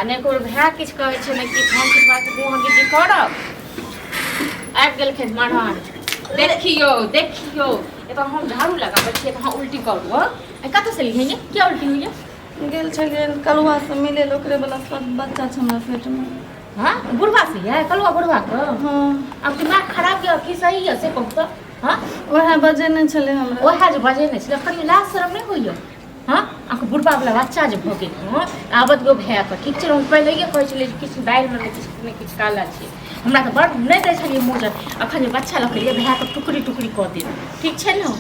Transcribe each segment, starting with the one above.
अने को भै किछ कहै छै ने कि हम किछ बात को हम की करब आबि गेल खेत मारवान देखियो देखियो ए तो हम झाड़ू लगाबै छियै तो हम उल्टी करू हो कत से लिहे ये क्या उल्टी हुई है गेल छलिए कलुआ से मिले ओकरे वाला सब बच्चा छ हमरा पेट में। हां बुढ़वा से है कलुआ बुढ़वा को हां अब दिमाग खराब है कि सही है से कहू तो हां ओहे बजे नै छले हमरा ओहे जे बजे नै छले कनी लाज शरम नै होइयो हां आको बुढ़वा वाला बच्चा जे भ गेल हां आबत गो भै के ठीक छै हम पहिले ये कहै छले किछ दाइल में किछ काला छै हमरा तो बड़ नै दै छलिए मोजर अखन जे बच्चा लख लिए भै के टुकड़ी टुकड़ी क दे ठीक छै न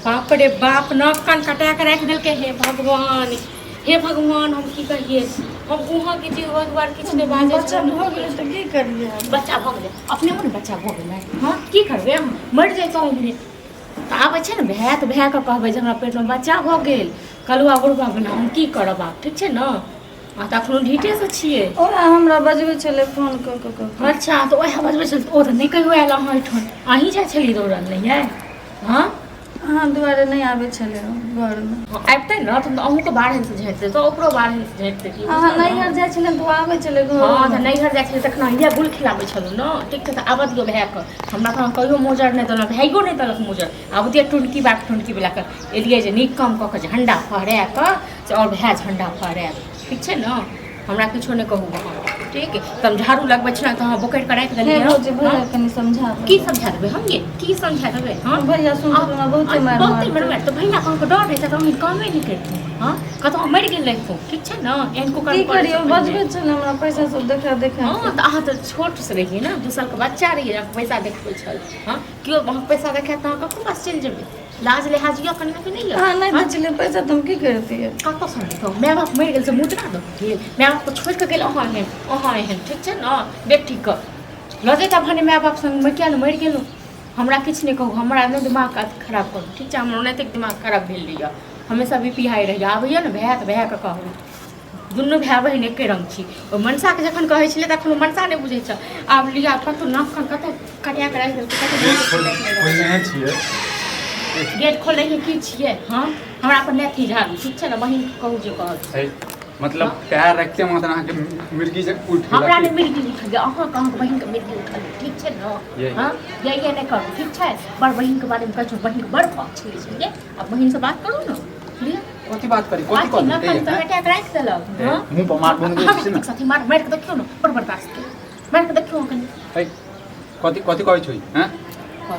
बाप रे बाप न कान कटा के राख देल के हे भगवान हम की कहिए हम उहाँ के जीव भगवान किछ नै बाजे बच्चा भ गेल त की करिए बच्चा भ गेल अपने मन बच्चा भ गेल हां की करबे हम मर जैतौ हमरे त आबै छै न भै त भै के कहबै जे हमरा पेट में बच्चा भ गेल कलुआ बुढ़वा बना हम की करब आप ठीक छै न आ त अखनो ढीटे से छियै ओहे हमरा बजबै छले फोन क अच्छा तो ओहे बजबै छल ओ त नै कहियो आयल अहाँ ठन अहीं जाइ छली दौड़ल नै है हां हां दुआरे नै आबै छले घर में आबते न त अहूँ के बाहर से झैटते तो ओकरो बाहर से झैटते की हां नैहर जाइ छले तो आबै छले घर हां त नैहर जाइ छले तखन इहे गुल खिलाबै छलु न ठीक छै त आबत गो भै के हमरा त कहियो मोजर नै देलक भाइगो नै देलक मोजर आबतिया टुनकी बाक टुनकी वाला के एलिए जे नीक कम क के झंडा फहरा के और भै झंडा फहरा ठीक छै न हमरा किछो नै कहू ठीक तब झाड़ू लगबै छ त हां बोकैट के राख देलिए हो जे भैया कनी समझा की समझा देबै हम ये की समझा देबै हां भैया सुन तो ना बहुते मार मार तो भैया को डर है त हम कामे नै करती हां कतो मर गेल रहितो ठीक छै न एनको कर की करियो बजबै छ हमरा पैसा सब देखा हां त अहाँ त छोट से रहिए न 2 साल के बच्चा रहिए पैसा देखबै छल हां कियो पैसा देखै त ककरो पास चल जेबै लाज लिहाजियो कनिया के नहीं है हां नहीं दे चले पैसा तुम की करती है कतो संग तो मैं बाप मर गेल से मुद्रा दो मैं बाप को छोड़ के गेल अहाँ है ठीक छै न बेटी क लजे त भने मैं बाप संग मैं क्या न मर गेल हमरा किछ नै कहू हमरा नै दिमाग खराब करू ठीक छै हमरा नै तक दिमाग खराब भेल रहिया हमेशा बीपी हाई रहिया आबैया न भै त भै के कहू दुनू भै बहिन एके रंग छी ओ मनसा के जखन कहै छले तखन मनसा नै बुझै छ आब लिया कतो नाक कतो कटिया के राख देल कतो छियै गेट खोले के की छियै हां हमरा पर नै थी झाड़ू ठीक छै न बहिन कहू जे कहल मतलब पैर रखते मतलब अहाँ के मिर्गी से उठ हमरा ने मिर्गी उठ गया अहाँ कहां के बहिन के मिर्गी उठल ठीक छै न हां ये नै करू ठीक छै बड़ बहिन के बारे में कहू बहिन बड़ पक्ष छै अब बहिन से बात करू न लिए कोती बात करी कोती कोन ना कल तो हटा के रख देलक हां मुंह पर मार बन गेल छै न साथी मार के देखियो न पर बर्दाश्त के मार के देखियो कनी ए कोती कोती कहै छै हैं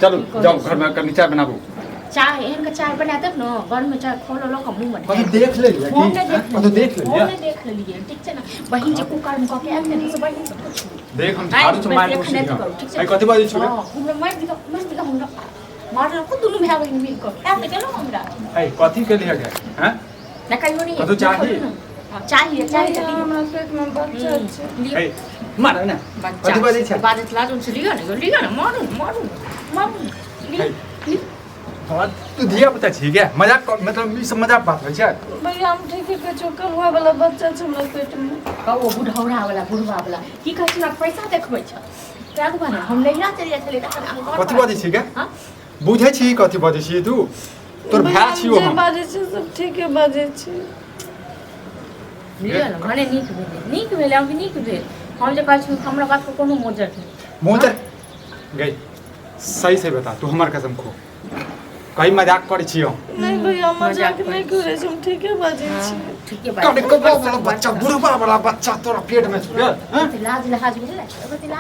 चलो जाओ घर में कर नीचा बनाबू चाय एहन के चाय बना देब न घर में चाय खोलो लो के मुंह में कतो देख ले कतो देख ले देख लेलिए ठीक छै न बहिन जे कुकर में कके आके से बहिन से पूछू देख हम झाड़ू से मार पूछी ए कती बाजी छले हमरा मार दियो हमरा मार को दुनु भै बहिन मिल के आके चलो हमरा ए कथी के लिए गए हैं ना कहियो नहीं कतो चाहिए चाहिए हमरा पेट में बच्चा छै ए मार ना कती बाजी छै बाजत लाजून से लियो न मारू हाँ तू दिया पता छी क्या मजाक मतलब ई सब मजाक बात होय छै भैया हम ठीक है चोकल हुआ वाला बच्चा छै हमरा पेट में ओ बुढ़ौरा वाला बुढ़वा वाला की कहै छै ना पैसा देखबै छ त्याग बना हम नैरा चल जाय छले तखन कथी बाजै छी क्या बुझै छी कथी बाजै छी तू तोर भाय छियो हम बाजै छै सब ठीक है बाजै छै लियो न भने नीक भेले हम नीक भेल हम जे कहै छी हमरा बात को कोनो मोजर नहीं मोजर गई सही से बता तू हमर कसम खो कहीं मजाक करै छियो नहीं भैया मजाक नहीं करे छी हम ठीक है बाजै छी ठीक है कने को वाला बच्चा बुढ़वा वाला बच्चा तोरा पेट में छुए लाज लिहाज बुझले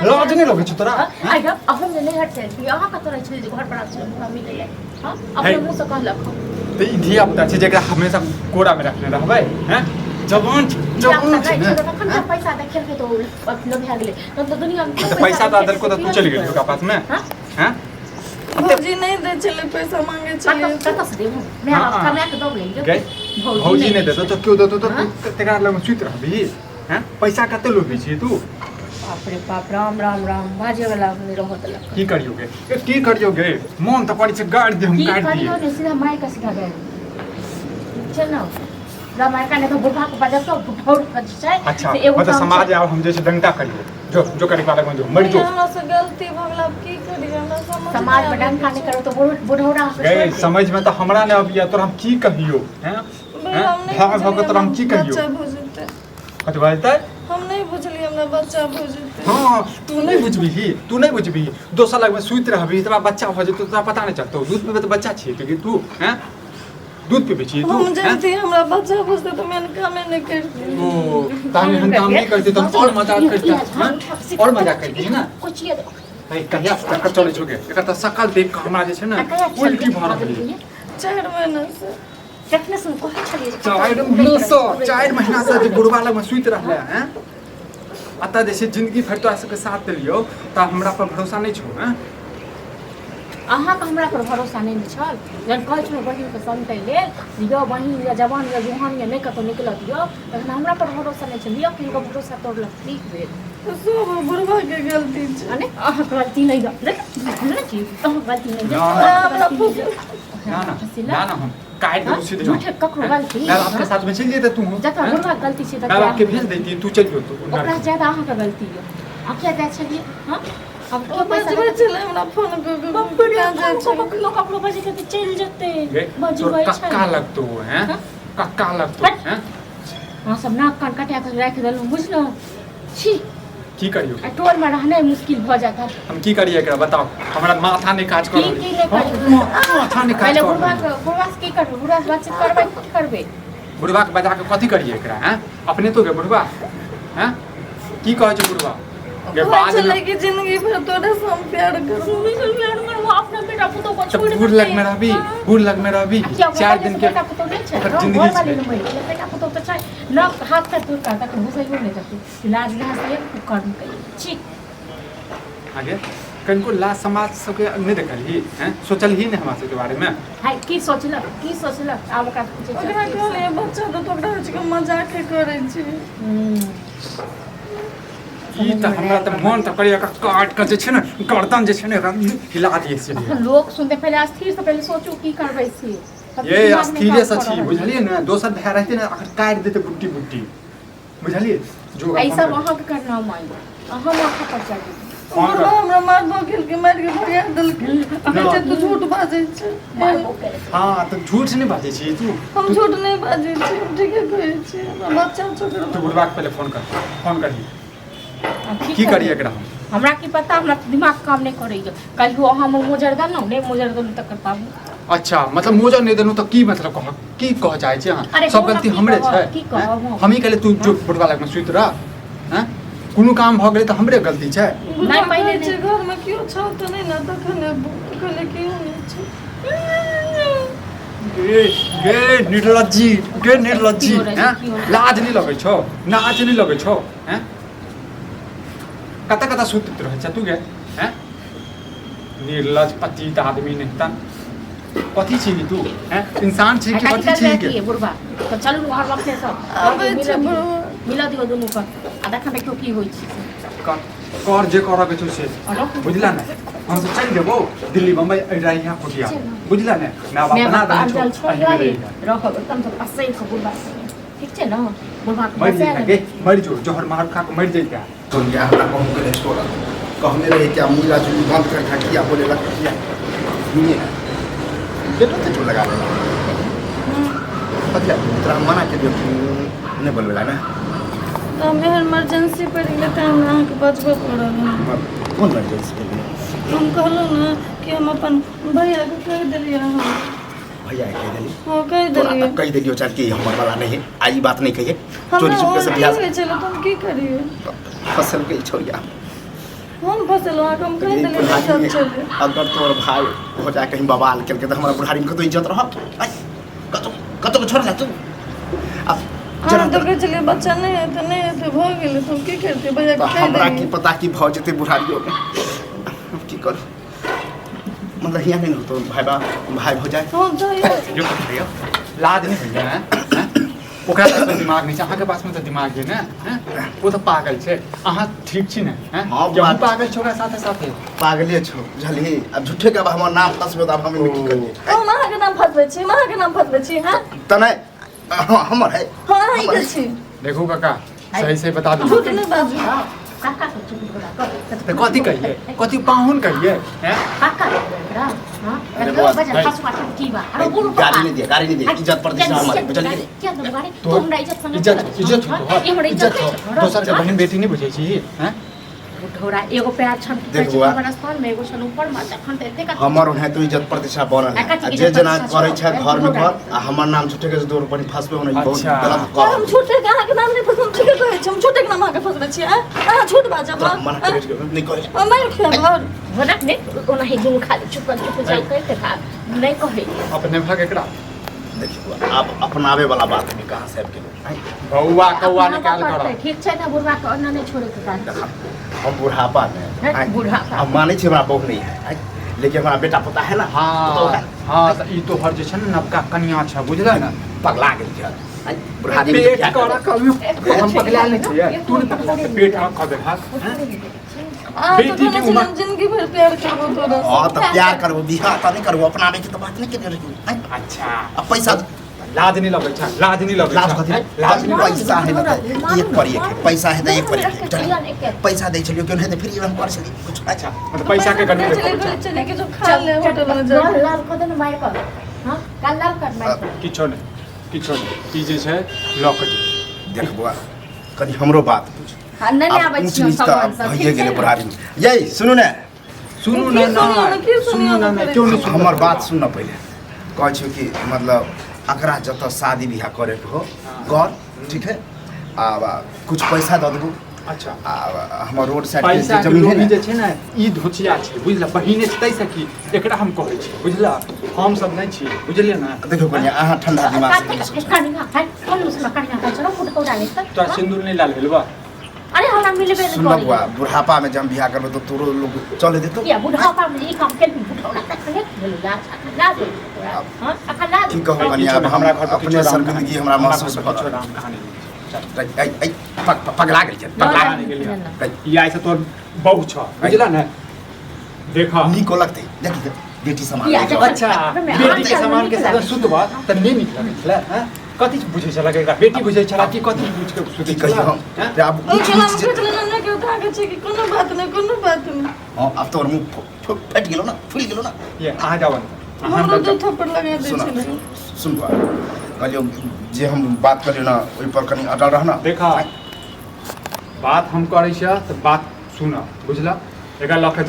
लाज नहीं लगे छ तोरा आई अब हम नहीं हट छै यहाँ का तोरा छै घर पर आछे मम्मी ले हां अपने मुंह से कहलक तो ई धिया पुता छै जेकरा हमेशा कोड़ा में रखले रहबै हैं जवान छै ना तखन पैसा देखल के तो अपने भै गेले तो दुनिया में पैसा तो आदर को तो तू चली गेली ओकरा पास में हैं भौजी नहीं दे चले पैसा मांगे चले कत से देबू मैं कमा के दब ले गई भौजी नहीं देतो तो क्यों देतो तो तेरा लग सुत रहबी हैं पैसा कते लोभी छी तू बाप रे बाप राम राम राम बाजे वाला नहीं रहत लक की करियोगे मन तो पड़ी छै गाड़ दे हम की काट करियो दिए ने सीधा माय का सीधा गए चल ना रामाय का ने तो बुढ़ा को बजा तो बुढ़ौर कर छै अच्छा मतलब समाज आओ हम जैसे डंडा करियो जो करे वाला जो मर जो हमरा से गलती भगला की करियो हमरा समझ समाज में डंडा नहीं करो तो बुढ़ौरा गए समझ में तो हमरा ने अभी तो हम की कहियो हैं भाग भाग तो हम की कहियो अच्छा भजते कथि बाजतै हम नहीं बुझलिए हमरा बच्चा भऽ जेतै। हाँ तू नहीं बुझबी दोसर लगमे सुति रहबी तोरा बच्चा भऽ जेतौ तोरा पता नहीं चलतौ दूध पीबे तो बच्चा छियै तू हैं दूध पीबे छियै तू हम जानती हमरा बच्चा भऽ तो मैं कामे नहीं करती। ओ तामे हम काम नहीं करते तो और मजाक करते और मजाक करती है ना भाई कहिया चक्कर चले छोगे एकर त सकल देख के हमरा जे छै ना उल्टी भऽ रहल है 4 महीना से देखने से कहै छलिए 4 महीना से जे बुढ़वा लग में सुति रहले हैं अतः जैसे जिंदगी भर तो सबके साथ देलियो त हमरा पर भरोसा नहीं छौ हैं अहाँ के हमरा पर भरोसा नहीं छल जन कहै छौ बहिन के संतै लेल यो बहिन या जवान या जुहान या नहीं कतो निकलत यो तखन हमरा पर भरोसा नहीं छल यो किनको भरोसा तोड़लक ठीक भेल तो सब बुढ़वा के गलती छै। अने अहाँ गलती नहीं देख ना जी अहाँ गलती नहीं ना हम काट दे सीधे झूठे ककरो गलती मैं आपके साथ में चल जेते तू जता बुढ़वा गलती छै मैं आपके भेज देती तू चल जो तू ओकरा ज्यादा अहाँ के गलती है आप क्या जाय छलिए हां अब ओ बजबै छलै हमरा फोन क बपड़े ककरो बजे के चल जेते बजबै छै कक्का लगतो हैं कक्का लगतो हैं हां सब नाक कान कटा के राख देलु बुझलो छी की करियो टोल में रहने मुश्किल भ जाता हम की करिए एकरा बताओ हमरा माथा नहीं काज कर की नहीं करियो माथा नहीं काज पहले कर बुढ़वा से की करबे बुढ़वा से बातचीत करबे की करबे बुढ़वा के बजा के कथी करिए एकरा हैं अपने तो के बुढ़वा हैं की कहै छै बुढ़वा के बाद चले की जिंदगी भर तोरे से हम प्यार करू वो अपना बेटा पुतो को तो छोड़ बुढ़ लग में रहबी बुढ़ लग में रहबी 4 दिन के बेटा पुतो नहीं छै जिंदगी वाली में बेटा पुतो तो छै न हाथ का तू का तक घुसै हो नहीं जाती इलाज रहा से कर्म करी छी आगे कनको लाज समाज सबके नहीं देखली हैं सोचल ही नहीं हमरा सबके बारे में हाय की सोचलक आब ओकरा पूछे ओकरा कहले बच्चा तो ओकरा होय छै कि मजाक करै छै। ई त हमरा त मन त करिया काट के जे छै ने गर्दन जे छै ने हिला दिए से लोग सुनते पहले अस्थिर से पहले सोचो की करबै से ये अस्थिरे से छी बुझलिए ना दोसर भाई रहते ना अगर काट देते बुट्टी बुट्टी बुझलिए जो ऐसा वहां के करना माई अहाँ माथा पर चढ़ बुढ़वा हमरा मार भगिल के मार के भगा देलकै कहै छै तू झूठ बाजै छै। हां त झूठ नहीं बाजै छी तू हम झूठ नहीं बाजै छी ठीक है कहै छी हमरा बच्चा छोड़ तू बुढ़वा के पहले फोन करी की करिए एकरा हमरा की पता हमरा दिमाग काम नहीं करैया कहियो अहाँ मोजर द नहीं मोजर द तक कर पाबू अच्छा मतलब मोजर नहीं देनु त की मतलब कह चाहे छी हां सब गलती हमरे छै हम ही कहले तू जो बुढ़वा लग में सुइत रह हैं कोनो काम भ गेलै त हमरे गलती छै नहीं पहले छै घर में क्यों छौ त नहीं ना तखने कहले क्यों नहीं छै गे निर्लज्जी हैं लाज नहीं लगे छौ नाज नहीं लगे छौ हैं कता सुतित रह छ तू गे हैं निर्लज पतित आदमी नहीं त कथी छी तू हैं इंसान छी कि कथी छी गे बुढ़वा तो चलू घर लखने सब आबै छै बुढ़वा मिला दियो दुनू पर आ देखा देखियो की होई छै कर जे कर के छै बुझला ना हम सब चल जेबो दिल्ली बम्बई एरा यहाँ कुटिया बुझला ना मैं अपना दान छोड़ रख एकदम तो पसै को बुढ़वा ठीक छै ना बुढ़वा मर जो जोहर मार खा के मर जइता तो क्या कहूँ के छोड़ा कहने रहे क्या मुला चुली बंद कर खा किया बोले लग किया सुनिए बेटो तो जो लगा रहा अच्छा तेरा मना के नहीं बोल रहा ना तो मैं इमरजेंसी पड़ गया तो हम अहाँ के बचबे पड़ल कौन इमरजेंसी के लिए हम कहलो ना कि हम अपन भैया के कह देलिए हम भैया कह दिली हां कह देलिए कह दिलियो चल के हमर वाला नहीं है आई बात नहीं कहिए चोरी चुपके से बियाह चलो तुम की करिए फसल के छोड़िया हम फसल वहाँ हम कह देलिए सब चले अगर तोर भाई हो जाए कहीं बवाल करके तो हमारा बुढ़ारी में कतो इज्जत रह कतो को छोड़ जा तू अब हाँ तो कह चलिए बच्चा नहीं है तो हो गेले तुम की करते भैया के कह हमरा की देलिए पता की भाव जते बुढ़ारियों में अब की कर मतलब यहाँ नहीं तो भाई हो जाए हां जाइए जो कहियो लाज नहीं भैया हैं ओकरा तो दिमाग नहीं छै अहाँ के पास में तो दिमाग है ना हैं वो तो पागल छै अहाँ ठीक छी ना हैं हाँ, क्या बात- पागल छोरा साथे साथे पागले छो झलही अब झूठे के हमर नाम फसबे त हम की करिए हम अहाँ के नाम फसबे छी अहाँ के नाम फसबे छी हां तने हमर है हां ई के छी देखो काका सही से बता दो झूठ नहीं बाजू काका को चुप करा तो कथी कहिए कथी पाहुन कहिए हैं काका एकरा हां अरे तो बस, बजा फसवा की बा अरे बुढ़ गाड़ी नहीं दे गाड़ी नहीं दे इज्जत प्रतिष्ठा हमारी बुझल के क्या दम गाड़ी तो हमरा इज्जत संग इज्जत हो ये हमरा इज्जत इज्जत हो दोसर के बहन बेटी नहीं बुझै छी हैं ढोरा एगो पैर छन देखो बा। स्थान में एगो छन ऊपर में जखन ते एते का हमर है तो इज्जत प्रतिष्ठा बनल है कथी आ के जे इज्जत जना प्रतिष्ठा करे छै छै? घर में घर आ हमर नाम छुटे के दूर पर फसबे होने बहुत अच्छा। गलत और हम कर झूठे के अहाँ के नाम नहीं फसम ठीक कहै छी हम झूठे के नाम अहाँ के फसबे छी अहाँ झूठ बाजब मना करे के नहीं करे मार खेब और भनक ने ओना ही दुनु खाली चुप कर जाई करते था नहीं कहे अपने भाग एकरा देखियो अब अपनावे वाला बात है कहां से के बौआ कौआ निकाल कर ठीक छै ना बुढ़वा के अन्ना नहीं छोड़े के कारण हम बुढ़ापा में हैं, बुढ़ापा। हम माने छी हमरा बहू नहीं है आइ, लेकिन हमरा बेटा पता है ना हाँ हाँ तो ई तो हर जे छै न नवका कन्या छ बुझले ना पगला गेल छै आइ, बुढ़ा आदमी पेट क्या कर कहियो हम पगला नहीं छियै तू नहीं पगला के पेट हम कर दे हाथ आ बेटी तो की कहने उम्र- हम जिंदगी भर प्यार करबो तोरा हां तो प्यार करबो बियाह त नहीं करबो अपनावे के तो बात नहीं करे आइ, अच्छा अब पैसा लाज नहीं लगे छ लाज नहीं लगे लाज कथी लाज लाज पैसा है ना तो एक पर एक है पैसा है तो एक पर एक है चल, पैसा दे चलियो क्यों है तो फिर हम कर चली कुछ अच्छा मतलब पैसा के गणना चले देखो चले के जो खा ले होटल में जा लाल कर दे मार कर हां काल लाल कर मार किछो नहीं ई जे छै लॉक दी देखबो कनी हमरो बात बुझ हां नहीं आबै ऊंच छी नीच सब त भइए गेले बुढ़ा आदमी यही सुनू ने सुनू की ना सुनियो ना, की सुनू सुनियो ना ना क्यों नहीं सुनू हमर बात सुन पहले कहै छी कि मतलब अकरा जत शादी बियाह करे के हो कर ठीक है आ कुछ पैसा दे देबो अच्छा आ हमर रोड साइड पैसा के के जमीन है लोभी ना जे छै ने ई धोचिया छै बुझला बहिने छै तैसे की एकरा हम कहै छी बुझला हम सब नहीं छी बुझलिए ना देखो कन्या अहाँ ठंडा दिमाग से नहीं सोचो कनिया है कौन उसमें कनिया का चलो फुट हो डाले तक तो सिंदूर नहीं लाल भेलबा अरे हमरा मिलबे सुन नहीं बबुआ बुढ़ापा में जब बियाह करबो तो तोरो लोग चले देतो या बुढ़ापा में ई काम के बुढ़ापा तक नहीं बोलो लाज हां अखा लाज की कहू कन्या अब हमरा हमरा घर पर अपने शर्मिंदगी हमरा महसूस किछो भऽ राम कहानी पगला गेल छै पगला कहानी के लिए ई ऐसे तो बहु छ बुझला ना देखा नीको लगतै देखी बेटी समान या, जाओ। अच्छा बेटी के सामान के साथ सुतबा त नहीं नीक लगै छला हैं कथि बुझै छला के एकरा बेटी बुझै छला कि कथि बुझ के की सुतै कहियो छला हम हैं? जे आब ओ ऊँच केना नीच जे- फटले ना के उठा के छै कि कोनो बात नहीं हाँ अब तोर मुंह फट गेलो ना फूल गेलो ना ये आ जावन हमरो दो थप्पड़ लगा दे सुन छै सुन बा कहलियो जे हम बात करियो ना ओइ पर कनी अटल रहना देखा बात हम करै छ त बात सुन बुझला एकरा लख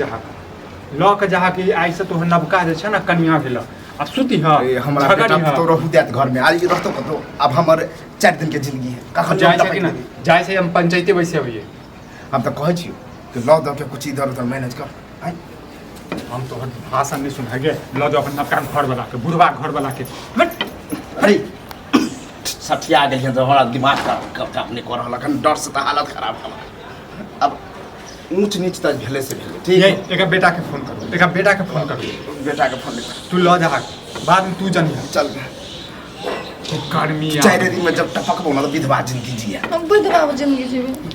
जहा के आई से तो नबका जे छै ना कन्या भेल आ सुती ह ए, हमरा बेटा तो रहू देत घर में आज रहतो कतो अब हमर 4 दिन के जिंदगी है कखन जाय जाय छै कि ना जाय से हम पंचायते वैसे होइए हम तो कहै छी कि लौ द के कुछ इधर उधर मैनेज कर आइ हम तो भाषण नहीं सुना गे ल जो अपन नबका घर वाला के बुढ़वा घर वाला के अरे सठिया गेल तो हमरा दिमाग का अपने कर रहल अखन डर से त हालत खराब होला अब ऊंच नीच त भेले से भेले ठीक ये है एक बेटा के फोन करो एक बेटा के फोन करो बेटा के फोन तू ल जा बाद में तू जानिए चल गर्मी 4 दिन में जब टपक बोला तो विधवा जिंदगी जिया हम बुढ़वा जिंदगी जीवे